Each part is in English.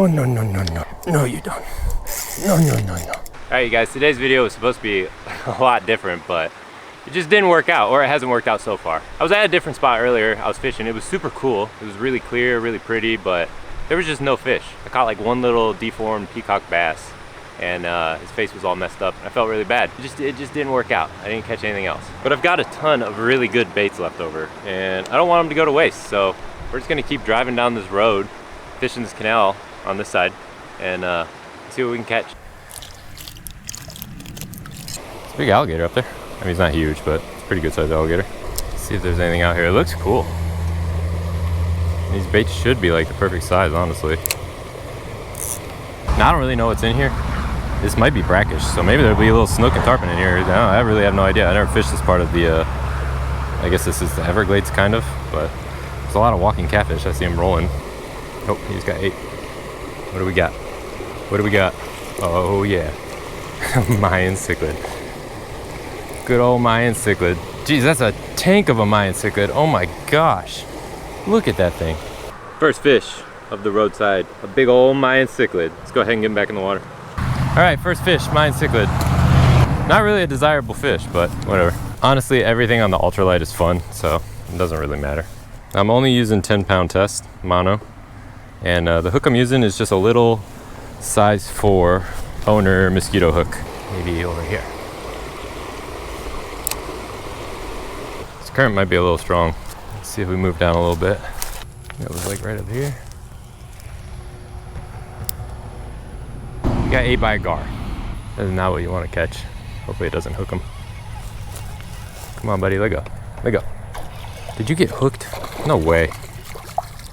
Oh, no, no, no, no. No, you don't. No, no, no, no. Alright, you guys, today's video was supposed to be a lot different, but it just didn't work out, or it hasn't worked out so far. I was at a different spot earlier. I was fishing. It was super cool. It was really clear, really pretty, but there was just no fish. I caught like one little deformed peacock bass, and his face was all messed up. I felt really bad. It just didn't work out. I didn't catch anything else. But I've got a ton of really good baits left over, and I don't want them to go to waste. So we're just gonna keep driving down this road, fishing this canal on this side, and see what we can catch. It's a big alligator up there. I mean, he's not huge, but it's a pretty good sized alligator. Let's see if there's anything out here. It looks cool. These baits should be like the perfect size, honestly. Now I don't really know what's in here. This might be brackish, so maybe there'll be a little snook and tarpon in here. No, I really have no idea. I never fished this part of the, I guess this is the Everglades kind of, but there's a lot of walking catfish. I see him rolling. Oh, he's got 8. What do we got? What do we got? Oh yeah, Mayan cichlid. Good old Mayan cichlid. Geez, that's a tank of a Mayan cichlid. Oh my gosh. Look at that thing. First fish of the roadside, a big old Mayan cichlid. Let's go ahead and get him back in the water. All right, first fish, Mayan cichlid. Not really a desirable fish, but whatever. Honestly, everything on the ultralight is fun, so it doesn't really matter. I'm only using 10-pound test, mono. And the hook I'm using is just a little size 4 owner mosquito hook. Maybe over here. This current might be a little strong. Let's see if we move down a little bit. It was like right up here. You got 8 by a gar. That is not what you want to catch. Hopefully it doesn't hook him. Come on, buddy, let go. Let go. Did you get hooked? No way.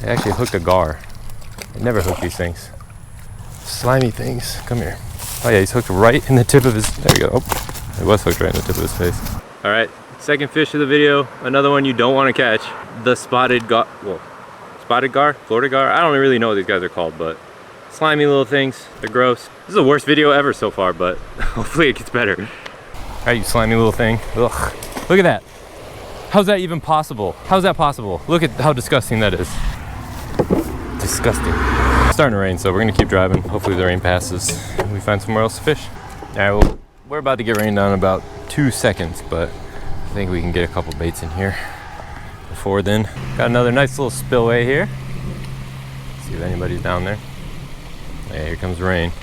I actually hooked a gar. I never hook these things. Slimy things. Come here. Oh yeah, he's hooked right in the tip of his... There you go. Oh, it was hooked right in the tip of his face. All right, second fish of the video. Another one you don't want to catch. The spotted gar... Whoa. Spotted gar? Florida gar? I don't really know what these guys are called, but slimy little things. They're gross. This is the worst video ever so far, but hopefully it gets better. All right, you slimy little thing. Ugh. Look at that. How's that even possible? How's that possible? Look at how disgusting that is. Disgusting. It's starting to rain, so we're gonna keep driving. Hopefully the rain passes and we find somewhere else to fish. All right, well, we're about to get rained on in about 2 seconds, but I think we can get a couple baits in here before then. Got another nice little spillway here. See if anybody's down there. Yeah, here comes rain.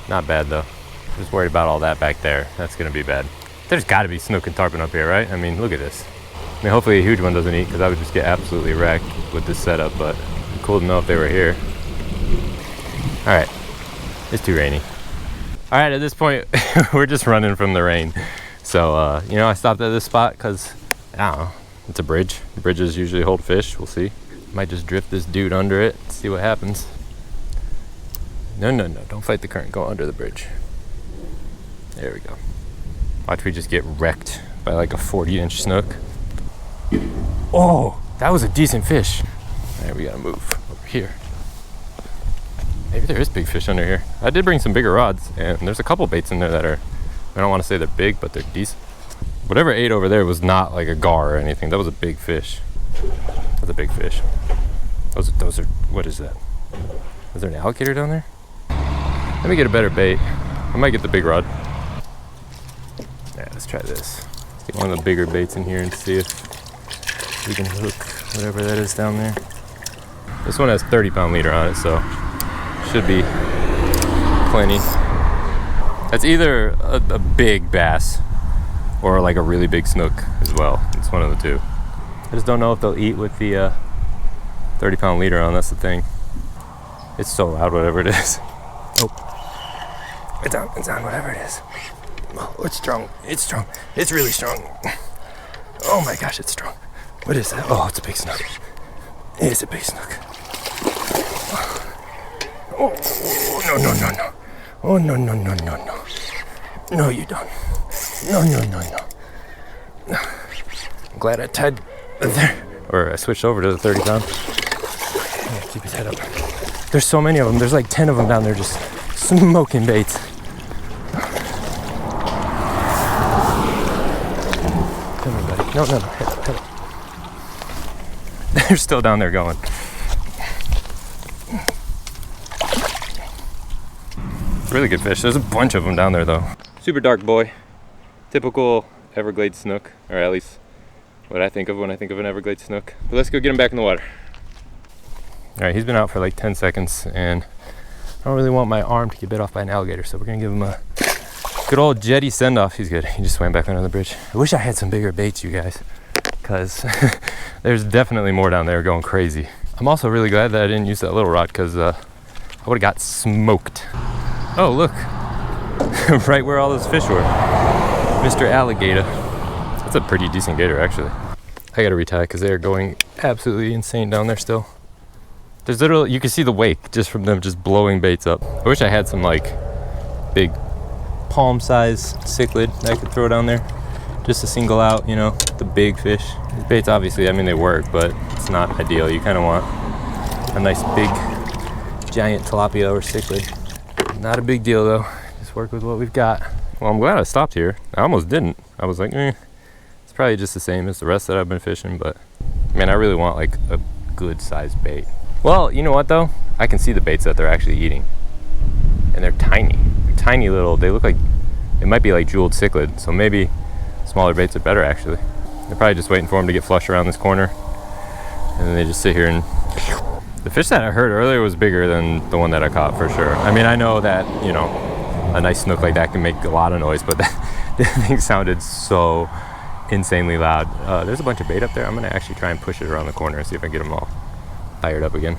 Not bad though. Just worried about all that back there. That's gonna be bad. There's gotta be snook and tarpon up here, right? I mean, look at this. I mean, hopefully a huge one doesn't eat, because I would just get absolutely wrecked with this setup, but cool to know if they were here. All right, it's too rainy. All right, at this point, we're just running from the rain. So, you know, I stopped at this spot because, I don't know, it's a bridge. Bridges usually hold fish, we'll see. Might just drift this dude under it, see what happens. No, no, no, don't fight the current, go under the bridge. There we go. Watch we just get wrecked by like a 40-inch snook. Oh, that was a decent fish. All right, we gotta move over here. Maybe there is big fish under here. I did bring some bigger rods, and there's a couple baits in there that are, I don't want to say they're big, but they're decent. Whatever ate over there was not like a gar or anything. That was a big fish. That's a big fish. Those are, what is that? Is there an alligator down there? Let me get a better bait. I might get the big rod. Yeah, let's try this. Let's get one of the bigger baits in here and see if we can hook whatever that is down there. This one has 30-pound leader on it, so should be plenty. That's either a big bass or like a really big snook as well. It's one of the two. I just don't know if they'll eat with the 30-pound leader on. That's the thing. It's so loud, whatever it is. Oh, it's on, whatever it is. Oh, it's strong. It's strong. It's really strong. Oh my gosh, it's strong. What is that? Oh, it's a big snook. It's a big snook. Oh, no, no, no, no. Oh, no, no, no, no, no. No, you don't. No, no, no, no. I'm glad I tied there. Or I switched over to the 30-pound. Yeah, keep his head up. There's so many of them. There's like 10 of them down there just smoking baits. Come here, buddy. No, no, no. Head up, head up. They're still down there going. Really good fish. There's a bunch of them down there though. Super dark boy. Typical Everglades snook, or at least what I think of when I think of an Everglades snook. But let's go get him back in the water. All right, he's been out for like 10 seconds and I don't really want my arm to get bit off by an alligator, so we're gonna give him a good old jetty send off. He's good. He just swam back under the bridge. I wish I had some bigger baits, you guys, because there's definitely more down there going crazy. I'm also really glad that I didn't use that little rod because I would have got smoked. Oh, look, right where all those fish were. Mr. Alligator. That's a pretty decent gator, actually. I gotta retie because they are going absolutely insane down there still. There's literally, you can see the wake just from them just blowing baits up. I wish I had some like big palm size cichlid that I could throw down there just to single out, you know, the big fish. These baits, obviously, I mean, they work, but it's not ideal. You kind of want a nice big giant tilapia or cichlid. Not a big deal though. Just work with what we've got. Well, I'm glad I stopped here. I almost didn't. I was like, it's probably just the same as the rest that I've been fishing, but man, I really want like a good sized bait. Well, you know what though? I can see the baits that they're actually eating. And they're tiny. They're tiny little, they look like, it might be like jeweled cichlid, so maybe smaller baits are better actually. They're probably just waiting for them to get flushed around this corner. And then they just sit here and... The fish that I heard earlier was bigger than the one that I caught for sure. I mean, I know that, you know, a nice snook like that can make a lot of noise, but that thing sounded so insanely loud. There's a bunch of bait up there. I'm gonna actually try and push it around the corner and see if I can get them all fired up again.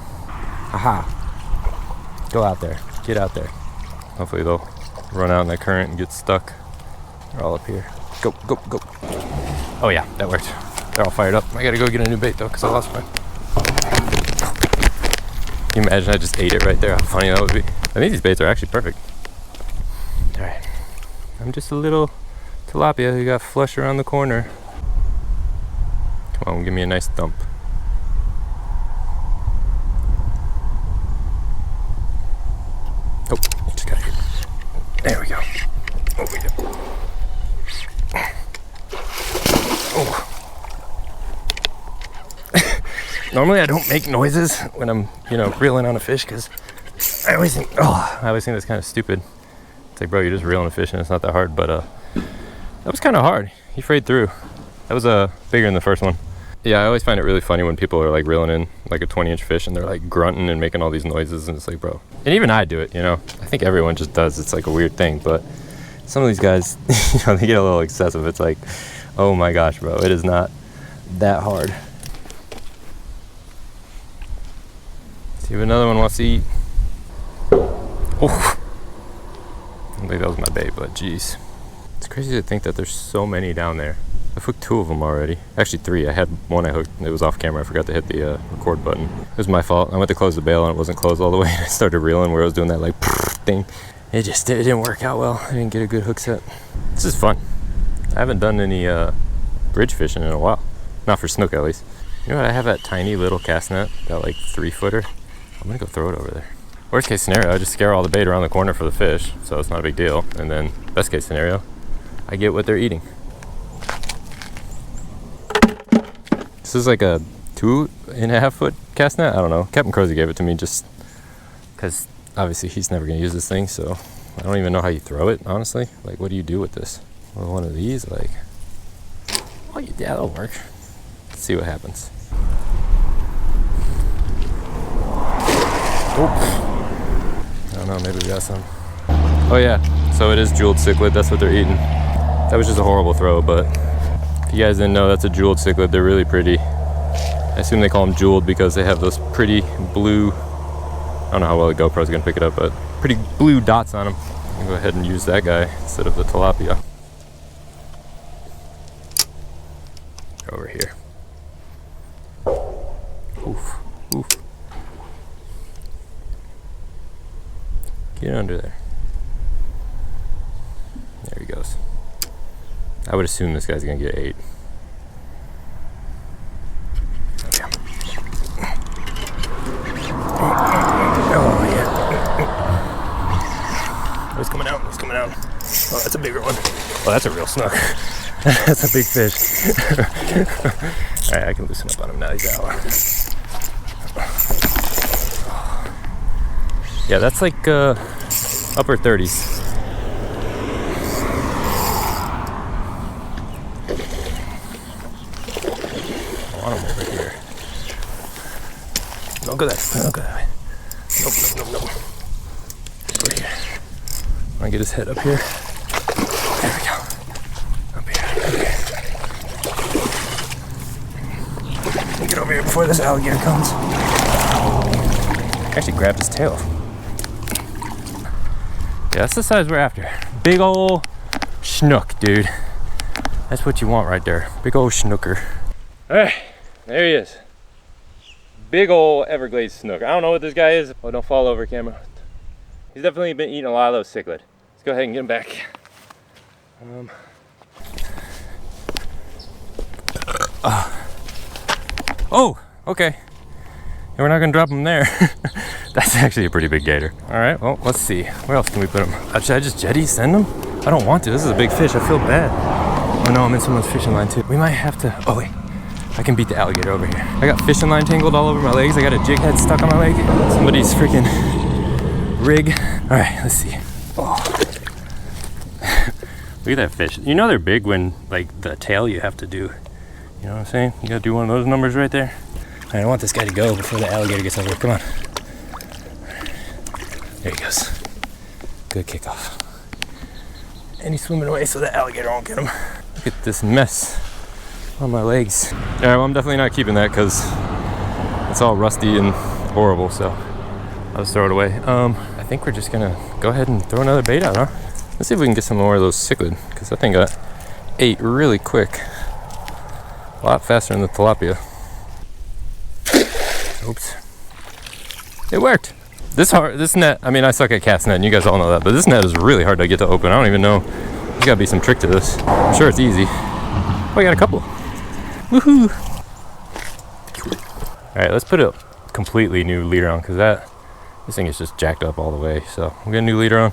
Aha. Go out there. Get out there. Hopefully they'll run out in the current and get stuck. They're all up here. Go, go, go. Oh yeah, that worked. They're all fired up. I gotta go get a new bait though, because I lost mine. Can you imagine I just ate it right there? How funny that would be. I think these baits are actually perfect. All right. I'm just a little tilapia who got flushed around the corner. Come on, give me a nice thump. Oh, just got hit. There we go. Oh, we go. Oh. Normally I don't make noises when I'm, you know, reeling on a fish because I always think that's kind of stupid. It's like, bro, you're just reeling a fish and it's not that hard, but that was kind of hard. He frayed through. That was bigger than the first one. Yeah, I always find it really funny when people are like reeling in like a 20-inch fish and they're like grunting and making all these noises, and it's like, bro. And even I do it, you know. I think everyone just does. It's like a weird thing, but some of these guys, you know, they get a little excessive. It's like, oh my gosh, bro, it is not that hard. See if another one wants to eat. Oh, I don't think that was my bait, but geez. It's crazy to think that there's so many down there. I've hooked 2 of them already. Actually 3. I had one I hooked. It was off camera. I forgot to hit the record button. It was my fault. I went to close the bail and it wasn't closed all the way. And I started reeling where I was doing that like thing. It didn't work out well. I didn't get a good hook set. This is fun. I haven't done any bridge fishing in a while. Not for snook at least. You know what? I have that tiny little cast net, that like 3-footer. I'm gonna go throw it over there. Worst case scenario, I just scare all the bait around the corner for the fish, so it's not a big deal. And then best case scenario, I get what they're eating. This is like a 2.5-foot cast net. I don't know. Captain Crozy gave it to me just because obviously he's never gonna use this thing, so I don't even know how you throw it, honestly. Like, what do you do with this? Well, one of these, like, oh yeah, that'll work. Let's see what happens. Oh, I don't know, maybe we got some. Oh yeah, so it is jeweled cichlid, that's what they're eating. That was just a horrible throw, but if you guys didn't know, that's a jeweled cichlid. They're really pretty. I assume they call them jeweled because they have those pretty blue, I don't know how well the GoPro's gonna pick it up, but pretty blue dots on them. I'm gonna go ahead and use that guy instead of the tilapia. Over here. Oof, oof. Get under there. There he goes. I would assume this guy's gonna get 8. Okay. Oh yeah. Oh, he's coming out. He's coming out. Oh, that's a bigger one. Oh, that's a real snook. That's a big fish. All right, I can loosen up on him now. He's out. Yeah, that's like Upper 30s. I want him over here. Don't go that way. Don't go that way. Nope. Over here. I want to get his head up here. There we go. Up here. Okay. Get over here before this alligator comes. Actually grabbed his tail. Yeah, that's the size we're after. Big ol' Snook, dude. That's what you want right there. Big ol' Snooker. Alright, there he is. Big ol' Everglades Snook. I don't know what this guy is. Oh, don't fall over, camera. He's definitely been eating a lot of those cichlid. Let's go ahead and get him back. Oh, okay. And we're not gonna drop him there. That's actually a pretty big gator. All right, well, let's see. Where else can we put him? Should I just jetty send him? I don't want to. This is a big fish. I feel bad. Oh no, I'm in someone's fishing line too. We might have to, oh wait. I can beat the alligator over here. I got fishing line tangled all over my legs. I got a jig head stuck on my leg. Somebody's freaking rig. All right, let's see. Oh. Look at that fish. You know they're big when, like, the tail you have to do. You know what I'm saying? You gotta do one of those numbers right there. All right, I want this guy to go before the alligator gets over. Come on. There he goes. Good kickoff. And he's swimming away so the alligator won't get him. Look at this mess on my legs. All right, well, I'm definitely not keeping that because it's all rusty and horrible, so I'll just throw it away. I think we're just gonna go ahead and throw another bait out, huh? Let's see if we can get some more of those cichlid, because that thing got ate really quick. A lot faster than the tilapia. Oops. It worked. This net, I mean, I suck at cast net, and you guys all know that, but this net is really hard to get to open. I don't even know. There's gotta be some trick to this. I'm sure it's easy. Oh, I got a couple. Woohoo! All right, let's put a completely new leader on, because this thing is just jacked up all the way. So we'll get a new leader on.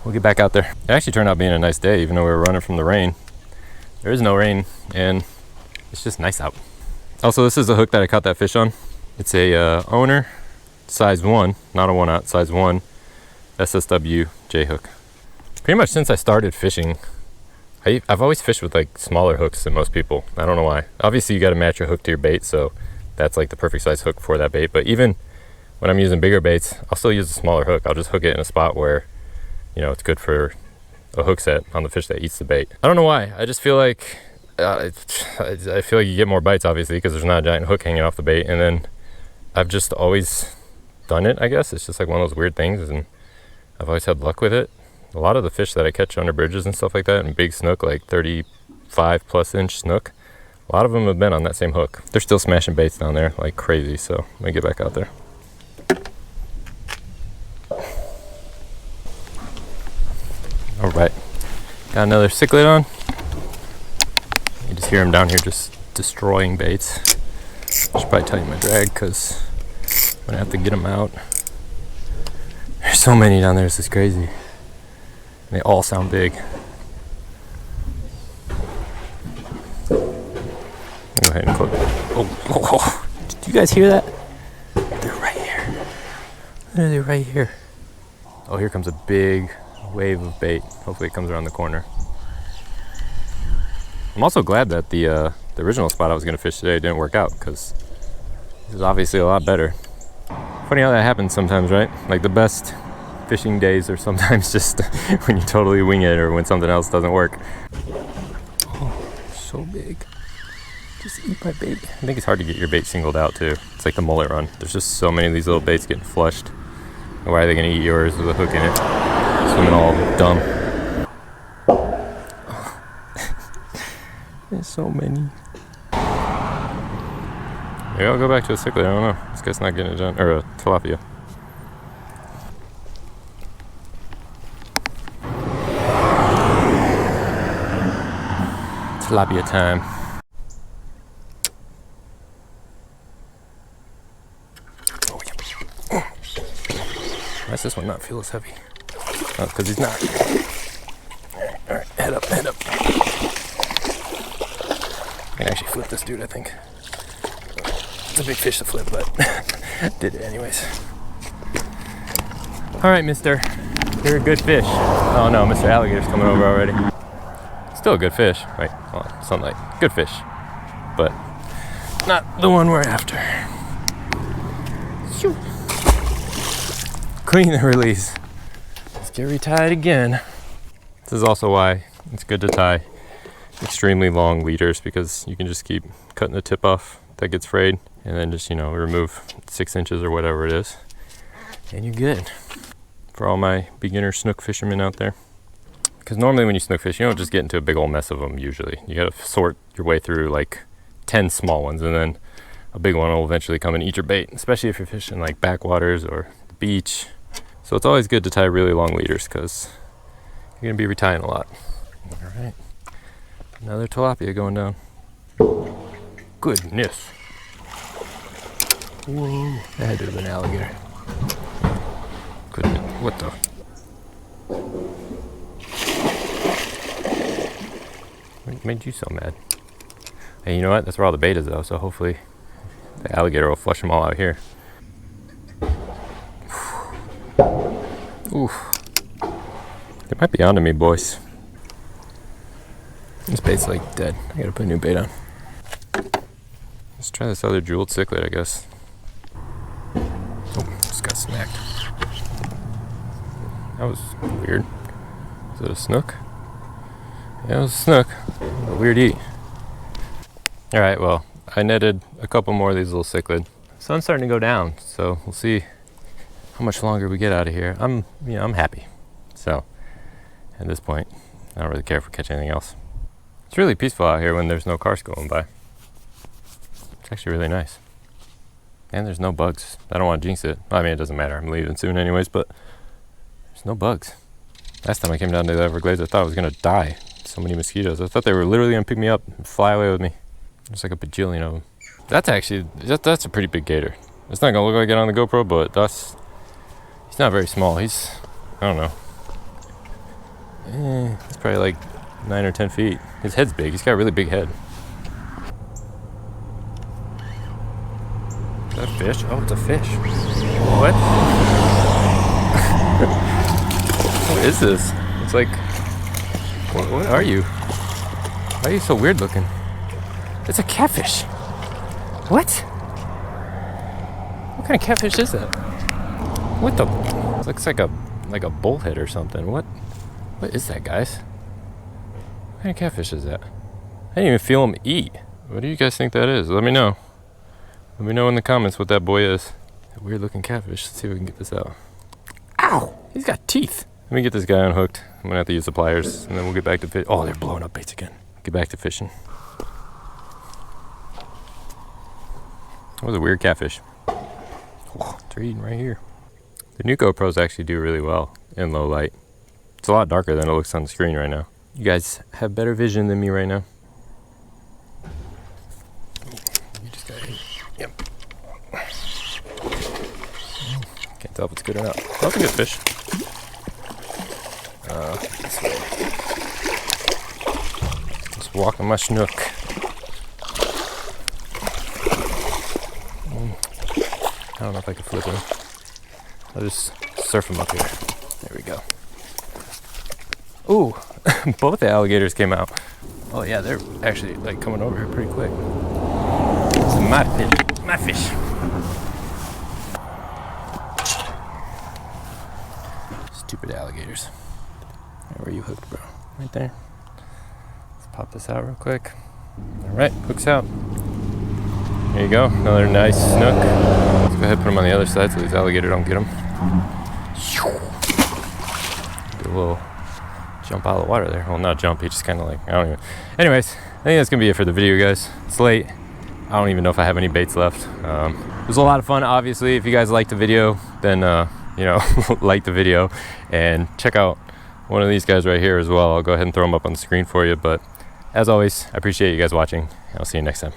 We'll get back out there. It actually turned out being a nice day, even though we were running from the rain. There is no rain, and it's just nice out. Also, this is the hook that I caught that fish on. It's a owner, size 1, not a 1-aught, size 1, SSW J hook. Pretty much since I started fishing, I've always fished with like smaller hooks than most people. I don't know why. Obviously, you got to match your hook to your bait, so that's like the perfect size hook for that bait. But even when I'm using bigger baits, I'll still use a smaller hook. I'll just hook it in a spot where, you know, it's good for a hook set on the fish that eats the bait. I don't know why. I just feel like I feel like you get more bites, obviously, because there's not a giant hook hanging off the bait. And then I've just always done it, I guess. It's just like one of those weird things, and I've always had luck with it. A lot of the fish that I catch under bridges and stuff like that, and big snook, like 35 plus inch snook, a lot of them have been on that same hook. They're still smashing baits down there like crazy, so let me get back out there. All right, got another cichlid on. You just hear him down here just destroying baits. I should probably tighten my drag because I'm gonna have to get them out. There's so many down there, this is crazy. They all sound big. Go ahead and close. Oh. Did you guys hear that? They're right here. They're right here. Oh, here comes a big wave of bait. Hopefully it comes around the corner. I'm also glad that the original spot I was going to fish today didn't work out, because this is obviously a lot better. Funny how that happens sometimes, right? Like the best fishing days are sometimes just when you totally wing it, or when something else doesn't work. Oh, so big. Just eat my bait. I think it's hard to get your bait singled out too. It's like the mullet run. There's just so many of these little baits getting flushed. Why are they going to eat yours with a hook in it? Swimming all dumb. There's so many. Maybe I'll go back to a cichlid. I don't know. This guy's not getting it done. Or a tilapia. Tilapia time. Oh, yeah. Why does this one not feel as heavy? Oh, because he's not. All right, head up, head up. I can actually flip this dude, I think. It's a big fish to flip, but did it anyways. All right, mister. You're a good fish. Oh no, Mr. Alligator's coming over already. Still a good fish. Wait, hold on, sunlight. Good fish. But not the one we're after. Shoo. Clean the release. Let's get retied again. This is also why it's good to tie extremely long leaders, because you can just keep cutting the tip off that gets frayed and then just, you know, remove 6 inches or whatever it is, and you're good. For all my beginner snook fishermen out there, because normally when you snook fish, you don't just get into a big old mess of them. Usually you gotta sort your way through like 10 small ones, and then a big one will eventually come and eat your bait, especially if you're fishing like backwaters or the beach. So it's always good to tie really long leaders, because you're gonna be retying a lot. All right, another tilapia going down. Goodness. Whoa, that had to have been an alligator. Goodness, what the? What made you so mad? Hey, you know what? That's where all the bait is though, so hopefully the alligator will flush them all out here. Oof. They might be onto me, boys. This bait's like dead. I gotta put a new bait on. Let's try this other jeweled cichlid, I guess. Oh, just got smacked. That was weird. Is it a snook? Yeah, it was a snook. A weird eat. Alright, well, I netted a couple more of these little cichlid. Sun's starting to go down, so we'll see how much longer we get out of here. I'm happy. So, at this point, I don't really care if we catch anything else. It's really peaceful out here when there's no cars going by. It's actually really nice. And there's no bugs. I don't want to jinx it. I mean, it doesn't matter. I'm leaving soon anyways, but there's no bugs. Last time I came down to the Everglades, I thought I was going to die. So many mosquitoes. I thought they were literally going to pick me up and fly away with me. There's like a bajillion of them. That's actually, that's a pretty big gator. It's not going to look like it on the GoPro, but he's not very small. He's, I don't know. He's probably like 9 or 10 feet. His head's big. He's got a really big head. Is that a fish? Oh, it's a fish. What? What is this? It's like, what are you? Why are you so weird looking? It's a catfish. What? What kind of catfish is that? What the? It looks like a bullhead or something. What is that, guys? What kind of catfish is that? I didn't even feel him eat. What do you guys think that is? Let me know. Let me know in the comments what that boy is. That weird looking catfish. Let's see if we can get this out. Ow! He's got teeth. Let me get this guy unhooked. I'm gonna have to use the pliers, and then we'll get back to fish. Oh, they're blowing up baits again. Get back to fishing. That was a weird catfish. Oh, they're eating right here. The new GoPros actually do really well in low light. It's a lot darker than it looks on the screen right now. You guys have better vision than me right now. You just got it. Yep. Can't tell if it's good or not. Oh, it's a good fish. This way. Just walking my snook. I don't know if I can flip him. I'll just surf him up here. There we go. Ooh, both the alligators came out. Oh yeah, they're actually like coming over here pretty quick. It's my fish. My fish. Stupid alligators. Where are you hooked, bro? Right there. Let's pop this out real quick. All right, hooks out. There you go, another nice snook. Let's go ahead and put them on the other side so these alligators don't get them. Do a little jump out of the water there. Well, not jump, he just kind of like, I don't even. Anyways, I think that's gonna be it for the video, guys. It's late. I don't even know if I have any baits left. It was a lot of fun, obviously. If you guys liked the video, then, you know, like the video and check out one of these guys right here as well. I'll go ahead and throw them up on the screen for you. But as always, I appreciate you guys watching. I'll see you next time.